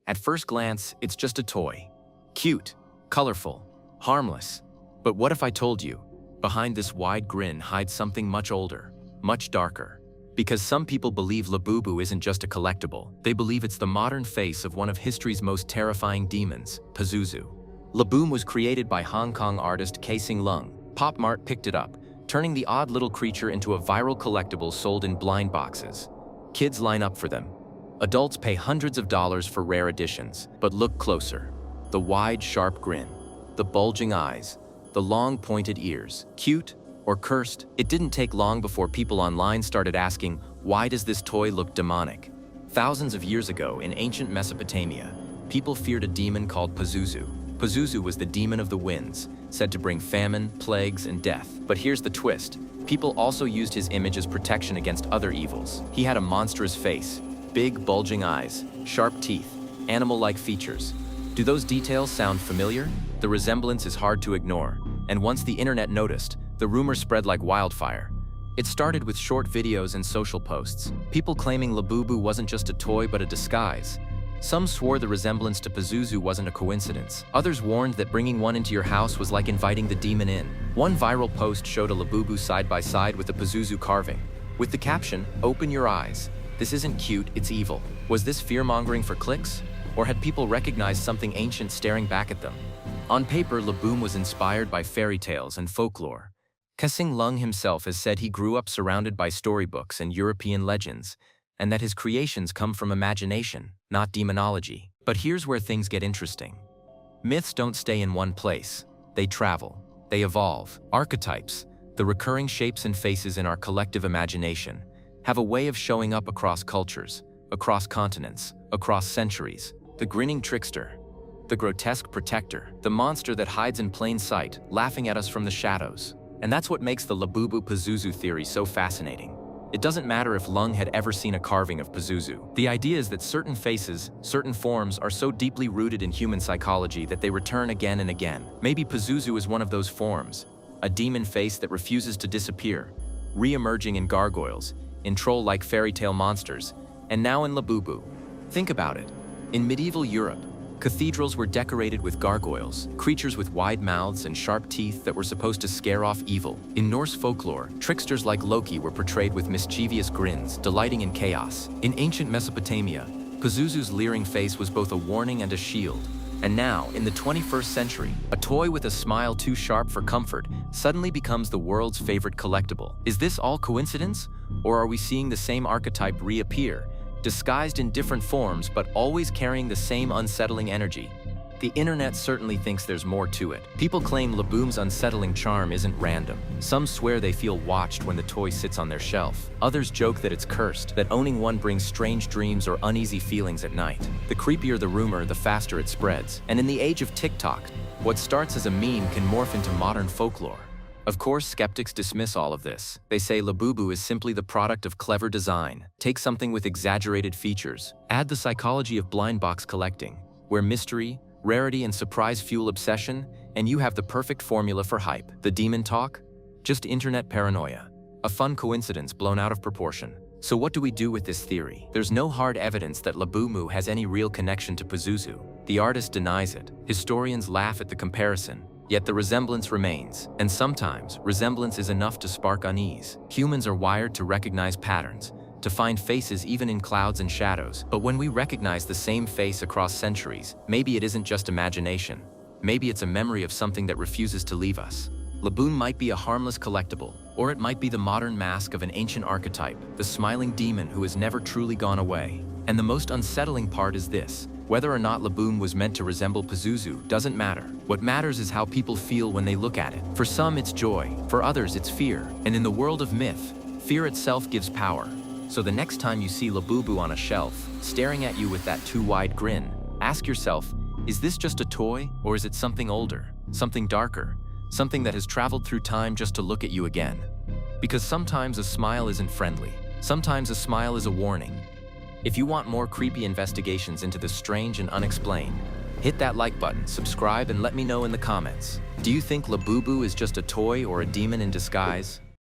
At first glance, it's just a toy. Cute, colorful, harmless. But what if I told you, behind this wide grin hides something much older, much darker? Because some people believe Labubu isn't just a collectible, they believe it's the modern face of one of history's most terrifying demons, Pazuzu. Labubu was created by Hong Kong artist Kaising Lung. Pop Mart picked it up, turning the odd little creature into a viral collectible sold in blind boxes. Kids line up for them. Adults pay hundreds of dollars for rare editions. But look closer. The wide, sharp grin, the bulging eyes, the long, pointed ears. Cute or cursed? It didn't take long before people online started asking, why does this toy look demonic? Thousands of years ago, in ancient Mesopotamia, people feared a demon called Pazuzu. Pazuzu was the demon of the winds, said to bring famine, plagues, and death. But here's the twist. People also used his image as protection against other evils. He had a monstrous face, big, bulging eyes, sharp teeth, animal-like features. Do those details sound familiar? The resemblance is hard to ignore. And once the internet noticed, the rumor spread like wildfire. It started with short videos and social posts, people claiming Labubu wasn't just a toy but a disguise. Some swore the resemblance to Pazuzu wasn't a coincidence. Others warned that bringing one into your house was like inviting the demon in. One viral post showed a Labubu side by side with a Pazuzu carving, with the caption, "Open your eyes. This isn't cute, it's evil." Was this fear-mongering for clicks? Or had people recognized something ancient staring back at them? On paper, Labubu was inspired by fairy tales and folklore. Kaising Lung himself has said he grew up surrounded by storybooks and European legends, and that his creations come from imagination, not demonology. But here's where things get interesting. Myths don't stay in one place. They travel. They evolve. Archetypes, the recurring shapes and faces in our collective imagination, have a way of showing up across cultures, across continents, across centuries. The grinning trickster, the grotesque protector, the monster that hides in plain sight, laughing at us from the shadows. And that's what makes the Labubu Pazuzu theory so fascinating. It doesn't matter if Lung had ever seen a carving of Pazuzu. The idea is that certain faces, certain forms are so deeply rooted in human psychology that they return again and again. Maybe Pazuzu is one of those forms, a demon face that refuses to disappear, re-emerging in gargoyles, in troll-like fairy tale monsters, and now in Labubu. Think about it. In medieval Europe, cathedrals were decorated with gargoyles, creatures with wide mouths and sharp teeth that were supposed to scare off evil. In Norse folklore, tricksters like Loki were portrayed with mischievous grins, delighting in chaos. In ancient Mesopotamia, Pazuzu's leering face was both a warning and a shield. And now, in the 21st century, a toy with a smile too sharp for comfort suddenly becomes the world's favorite collectible. Is this all coincidence? Or are we seeing the same archetype reappear, disguised in different forms but always carrying the same unsettling energy? The internet certainly thinks there's more to it. People claim Labubu's unsettling charm isn't random. Some swear they feel watched when the toy sits on their shelf. Others joke that it's cursed, that owning one brings strange dreams or uneasy feelings at night. The creepier the rumor, the faster it spreads. And in the age of TikTok, what starts as a meme can morph into modern folklore. Of course, skeptics dismiss all of this. They say Labubu is simply the product of clever design. Take something with exaggerated features, add the psychology of blind box collecting, where mystery, rarity, and surprise fuel obsession, and you have the perfect formula for hype. The demon talk? Just internet paranoia. A fun coincidence blown out of proportion. So what do we do with this theory? There's no hard evidence that Labubu has any real connection to Pazuzu. The artist denies it. Historians laugh at the comparison. Yet the resemblance remains, and sometimes resemblance is enough to spark unease. Humans are wired to recognize patterns, to find faces even in clouds and shadows. But when we recognize the same face across centuries, maybe it isn't just imagination. Maybe it's a memory of something that refuses to leave us. Labubu might be a harmless collectible, or it might be the modern mask of an ancient archetype, the smiling demon who has never truly gone away. And the most unsettling part is this. Whether or not Labubu was meant to resemble Pazuzu doesn't matter. What matters is how people feel when they look at it. For some, it's joy. For others, it's fear. And in the world of myth, fear itself gives power. So the next time you see Labubu on a shelf, staring at you with that too wide grin, ask yourself, is this just a toy, or is it something older, something darker, something that has traveled through time just to look at you again? Because sometimes a smile isn't friendly. Sometimes a smile is a warning. If you want more creepy investigations into the strange and unexplained, hit that like button, subscribe, and let me know in the comments. Do you think Labubu is just a toy or a demon in disguise?